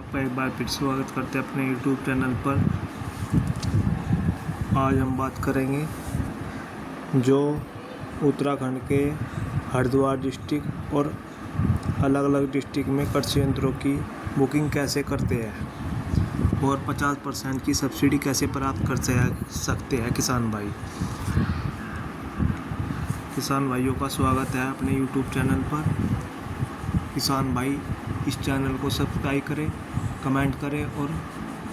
आपका एक बार फिर स्वागत करते हैं अपने YouTube चैनल पर। आज हम बात करेंगे जो उत्तराखंड के हरिद्वार डिस्ट्रिक्ट और अलग अलग डिस्ट्रिक्ट में कृषि यंत्रों की बुकिंग कैसे करते हैं और 50% की सब्सिडी कैसे प्राप्त कर सकते हैं किसान भाई। किसान भाइयों का स्वागत है अपने YouTube चैनल पर। किसान भाई इस चैनल को सब्सक्राइब करें, कमेंट करें और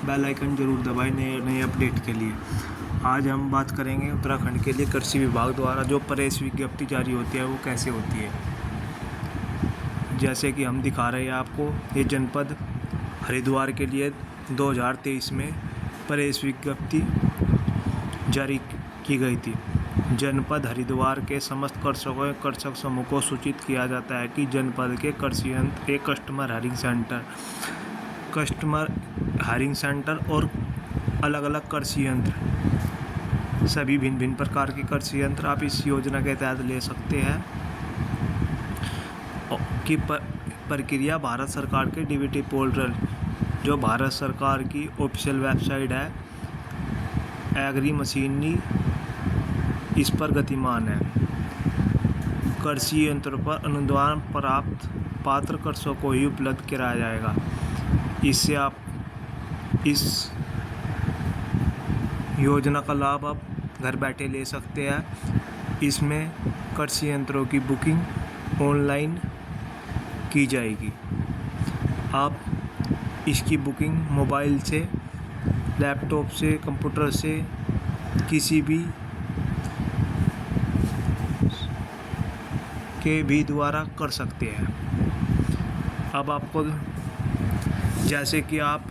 बेल आइकन जरूर दबाएं नए अपडेट के लिए। आज हम बात करेंगे उत्तराखंड के लिए कृषि विभाग द्वारा जो प्रेस विज्ञप्ति जारी होती है वो कैसे होती है। जैसे कि हम दिखा रहे हैं आपको, ये जनपद हरिद्वार के लिए 2023 में प्रेस विज्ञप्ति जारी की गई थी। जनपद हरिद्वार के समस्त कृषक समूह को सूचित किया जाता है कि जनपद के कृषि यंत्र एक कस्टमर हायरिंग सेंटर और अलग अलग कृषि यंत्र, सभी भिन्न भिन्न प्रकार के कृषि यंत्र आप इस योजना के तहत ले सकते हैं। की प्रक्रिया भारत सरकार के डीबीटी पोर्टल, जो भारत सरकार की ऑफिशियल वेबसाइट है एग्री मशीनरी, इस पर गतिमान है। कृषि यंत्रों पर अनुदान प्राप्त पात्र कृषकों को ही उपलब्ध कराया जाएगा। इससे आप इस योजना का लाभ आप घर बैठे ले सकते हैं। इसमें कृषि यंत्रों की बुकिंग ऑनलाइन की जाएगी। आप इसकी बुकिंग मोबाइल से, लैपटॉप से, कंप्यूटर से, किसी भी के भी द्वारा कर सकते हैं। अब आपको, जैसे कि आप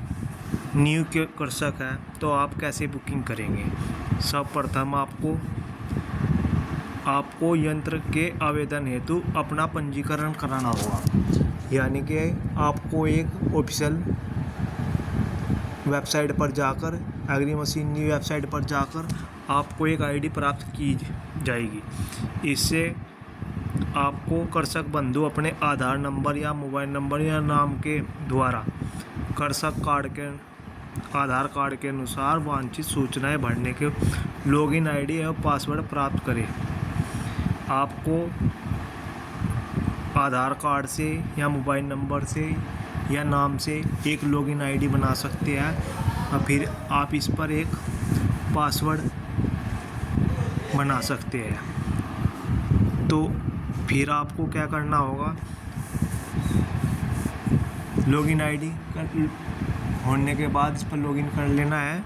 न्यू के कृषक हैं तो आप कैसे बुकिंग करेंगे। सर्वप्रथम आपको यंत्र के आवेदन हेतु अपना पंजीकरण कराना होगा। यानी कि आपको एक ऑफिशियल वेबसाइट पर जाकर, एग्री मशीनरी वेबसाइट पर जाकर आपको एक आईडी प्राप्त की जाएगी। इससे आपको कृषक बंधु अपने आधार नंबर या मोबाइल नंबर या नाम के द्वारा आधार कार्ड के अनुसार वांछित सूचनाएं भरने के लॉगिन आईडी और पासवर्ड प्राप्त करें। आपको आधार कार्ड से या मोबाइल नंबर से या नाम से एक लॉगिन आईडी बना सकते हैं और फिर आप इस पर एक पासवर्ड बना सकते हैं। तो फिर आपको क्या करना होगा, लॉगिन आईडी होने के बाद इस पर लॉगिन कर लेना है।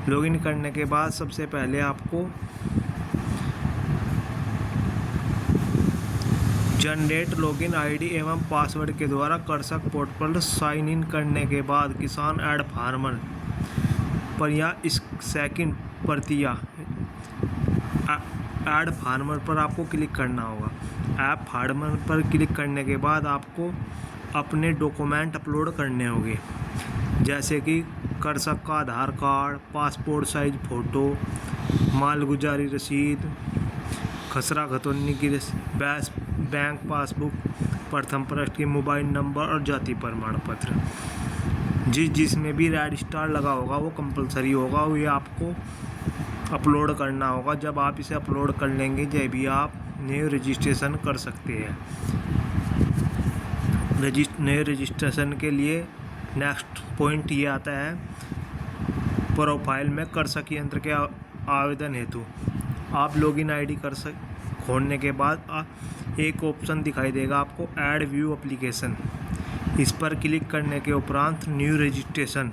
लॉगिन करने के बाद सबसे पहले आपको जनरेट लॉगिन आईडी एवं पासवर्ड के द्वारा कृषक पोर्टल पर साइन इन करने के बाद किसान ऐड फार्मर पर या इस सेकंड प्रतिया ऐड फार्मर पर आपको क्लिक करना होगा। ऐप फार्मर पर क्लिक करने के बाद आपको अपने डॉक्यूमेंट अपलोड करने होंगे, जैसे कि कृषक का आधार कार्ड, पासपोर्ट साइज फ़ोटो, मालगुजारी रसीद, खसरा खतौनी की बैंक पासबुक, प्रथम पृष्ठ की मोबाइल नंबर और जाति प्रमाण पत्र। जिसमें भी रेड स्टार लगा होगा वो कंपलसरी होगा, ये आपको अपलोड करना होगा। जब आप इसे अपलोड कर लेंगे जब भी आप न्यू रजिस्ट्रेशन कर सकते हैं। नए रजिस्ट्रेशन के लिए नेक्स्ट पॉइंट ये आता है, प्रोफाइल में कृषक यंत्र के आवेदन हेतु आप लॉगिन आईडी खोलने के बाद एक ऑप्शन दिखाई देगा आपको, ऐड व्यू एप्लीकेशन। इस पर क्लिक करने के उपरांत न्यू रजिस्ट्रेशन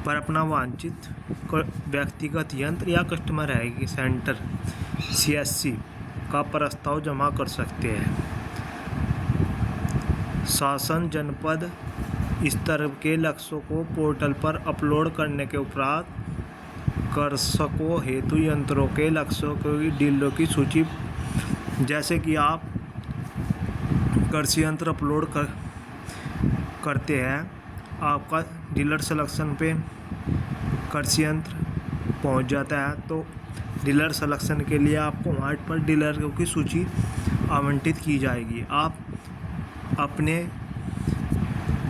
पर अपना वांछित व्यक्तिगत यंत्र या कस्टमर है सेंटर CSC का प्रस्ताव जमा कर सकते हैं। शासन जनपद स्तर के लक्ष्यों को पोर्टल पर अपलोड करने के उपरांत कृषकों हेतु यंत्रों के लक्ष्यों की डीलरों की सूची, जैसे कि आप कृषि यंत्र अपलोड करते हैं, आपका डीलर सिलेक्शन पे कृषि यंत्र पहुंच जाता है, तो डीलर सिलेक्शन के लिए आपको वहाँ पर डीलरों की सूची आवंटित की जाएगी। आप अपने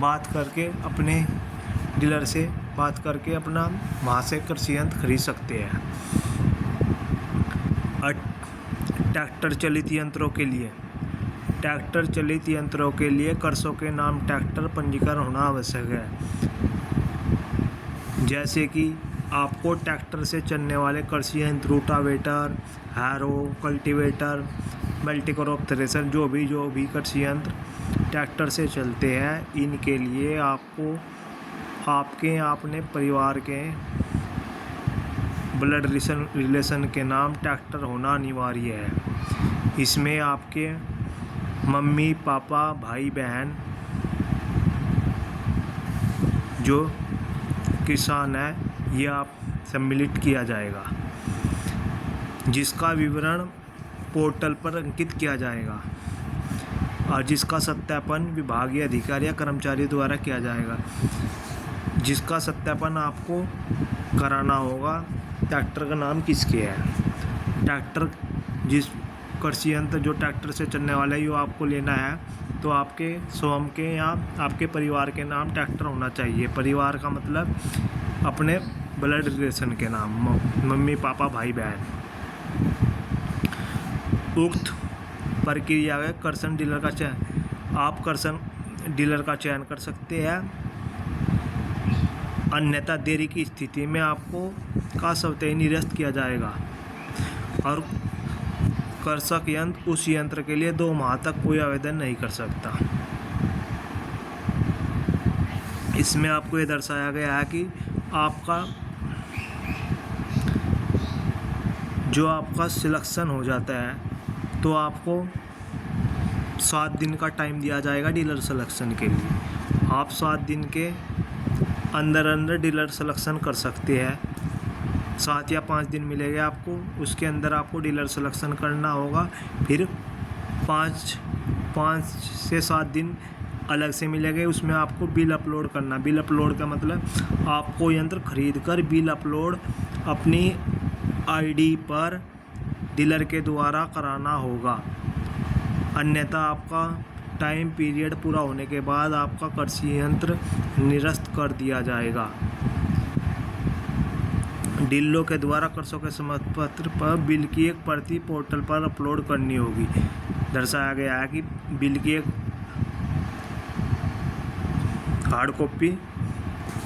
बात करके अपने डीलर से बात करके अपना वहाँ से कृषि यंत्र खरीद सकते हैं। ट्रैक्टर चलित यंत्रों के लिए, ट्रैक्टर चलित यंत्रों के लिए कृषकों के नाम ट्रैक्टर पंजीकरण होना आवश्यक है। जैसे कि आपको ट्रैक्टर से चलने वाले कृषि यंत्र, rotavator, harrow, cultivator, multicrop thresher, जो भी कृषि यंत्र ट्रैक्टर से चलते हैं, इनके लिए आपको आपके अपने परिवार के ब्लड रिलेशन के नाम ट्रैक्टर होना अनिवार्य है। इसमें आपके मम्मी पापा भाई बहन जो किसान है ये आप सम्मिलित किया जाएगा, जिसका विवरण पोर्टल पर अंकित किया जाएगा और जिसका सत्यापन विभागीय अधिकारी या कर्मचारी द्वारा किया जाएगा। जिसका सत्यापन आपको कराना होगा ट्रैक्टर का नाम किसके है, ट्रैक्टर जिस कृषि यंत्र जो ट्रैक्टर से चलने वाला है, यो आपको लेना है तो आपके स्वयं के या आपके परिवार के नाम ट्रैक्टर होना चाहिए। परिवार का मतलब अपने ब्लड रिलेशन के नाम, मम्मी पापा भाई बहन। उक्त प्रक्रिया में कर्षण डीलर का चयन, आप कर्षण डीलर का चयन कर सकते हैं, अन्यथा देरी की स्थिति में आपको का स्वतः निरस्त किया जाएगा और कृषक यंत्र उस यंत्र के लिए 2 माह तक कोई आवेदन नहीं कर सकता। इसमें आपको ये दर्शाया गया है कि आपका सिलेक्शन हो जाता है तो आपको 7 दिन का टाइम दिया जाएगा डीलर सिलेक्शन के लिए। आप 7 दिन के अंदर डीलर सिलेक्शन कर सकते हैं। 7 या 5 दिन मिलेंगे आपको, उसके अंदर आपको डीलर सिलेक्शन करना होगा। फिर 5 से 7 दिन अलग से मिलेंगे, उसमें आपको बिल अपलोड करना। बिल अपलोड का मतलब आपको यंत्र खरीद कर बिल अपलोड अपनी आईडी पर डीलर के द्वारा कराना होगा, अन्यथा आपका टाइम पीरियड पूरा होने के बाद आपका कृषि यंत्र निरस्त कर दिया जाएगा। डीलरों के द्वारा कृषकों के समर्पण पत्र पर बिल की एक प्रति पोर्टल पर अपलोड करनी होगी। दर्शाया गया है कि बिल की एक हार्ड कॉपी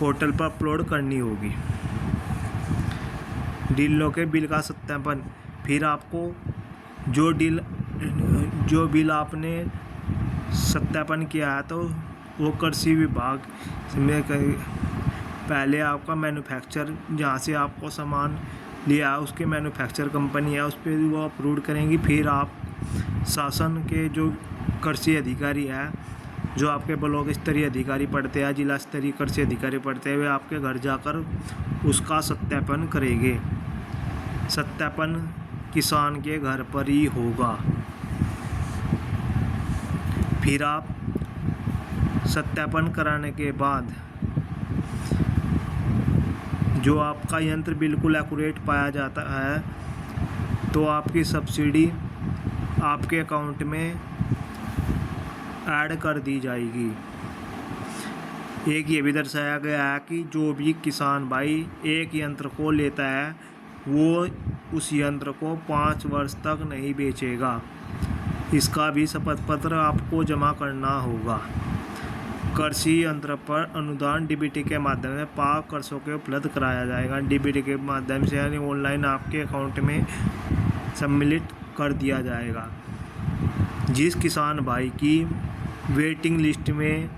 पोर्टल पर अपलोड करनी होगी। डीलरों के बिल का सत्यापन, फिर आपको जो बिल आपने सत्यापन किया है तो वो कृषि विभाग में पहले आपका मैन्युफैक्चर जहाँ से आपको सामान लिया है उसके मैन्युफैक्चर कंपनी है उस पर वो अप्रूव करेंगी। फिर आप शासन के जो कृषि अधिकारी है, जो आपके ब्लॉक स्तरीय अधिकारी पढ़ते हैं, जिला स्तरीय कृषि अधिकारी पढ़ते हैं, वे आपके घर जाकर उसका सत्यापन करेंगे। सत्यापन किसान के घर पर ही होगा। फिर आप सत्यापन कराने के बाद जो आपका यंत्र बिल्कुल एक्यूरेट पाया जाता है तो आपकी सब्सिडी आपके अकाउंट में ऐड कर दी जाएगी। एक ये भी दर्शाया गया है कि जो भी किसान भाई एक यंत्र को लेता है वो उस यंत्र को 5 वर्ष तक नहीं बेचेगा। इसका भी शपथ पत्र आपको जमा करना होगा। कृषि यंत्र पर अनुदान डीबीटी के माध्यम से पाक कृषकों को उपलब्ध कराया जाएगा। डीबीटी के माध्यम से यानी ऑनलाइन आपके अकाउंट में सम्मिलित कर दिया जाएगा। जिस किसान भाई की वेटिंग लिस्ट में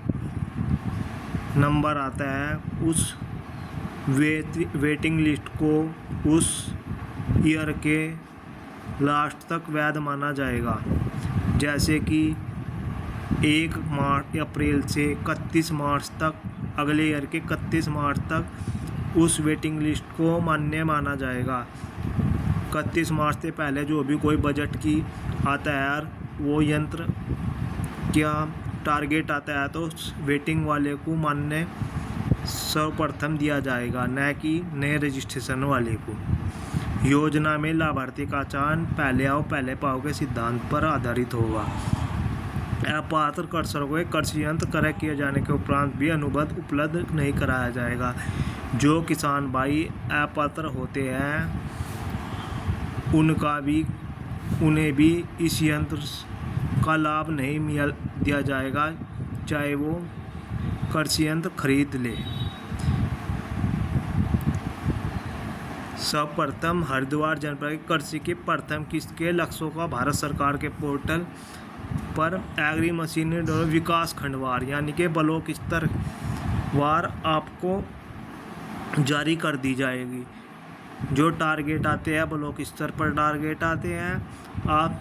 नंबर आता है उस वेटिंग लिस्ट को उस ईयर के लास्ट तक वैध माना जाएगा। जैसे कि 1 अप्रैल से 31 मार्च तक, अगले ईयर के 31 मार्च तक उस वेटिंग लिस्ट को मान्य माना जाएगा। 31 मार्च से पहले जो भी कोई बजट की आता है यार वो यंत्र क्या टारगेट आता है तो वेटिंग वाले को मान्य सर्वप्रथम दिया जाएगा, न कि नए रजिस्ट्रेशन वाले को। योजना में लाभार्थी का चयन पहले आओ पहले पाओ के सिद्धांत पर आधारित होगा। अपात्र कर्सरों को कृषि यंत्र क्रय किए जाने के उपरांत भी अनुबंध उपलब्ध नहीं कराया जाएगा। जो किसान भाई अपात्र होते हैं उन्हें भी इस यंत्र का लाभ नहीं दिया जाएगा, चाहे वो कृषि यंत्र खरीद ले। सर्वप्रथम हरिद्वार जनपद की कृषि की प्रथम किस्त के लक्ष्यों का भारत सरकार के पोर्टल पर एग्री मशीनरी विकास खंडवार यानी कि ब्लॉक स्तर वार आपको जारी कर दी जाएगी। जो टारगेट आते हैं ब्लॉक स्तर पर टारगेट आते हैं, आप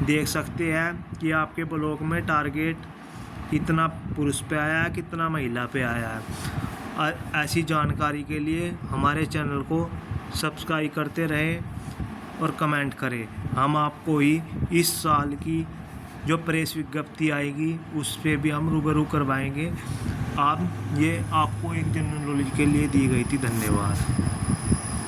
देख सकते हैं कि आपके ब्लॉक में टारगेट कितना पुरुष पे आया है, कितना महिला पे आया है। ऐसी जानकारी के लिए हमारे चैनल को सब्सक्राइब करते रहें और कमेंट करें। हम आपको ही इस साल की जो प्रेस विज्ञप्ति आएगी उस पे भी हम रूबरू करवाएंगे। ये आपको एक जनरल नॉलेज के लिए दी गई थी। धन्यवाद।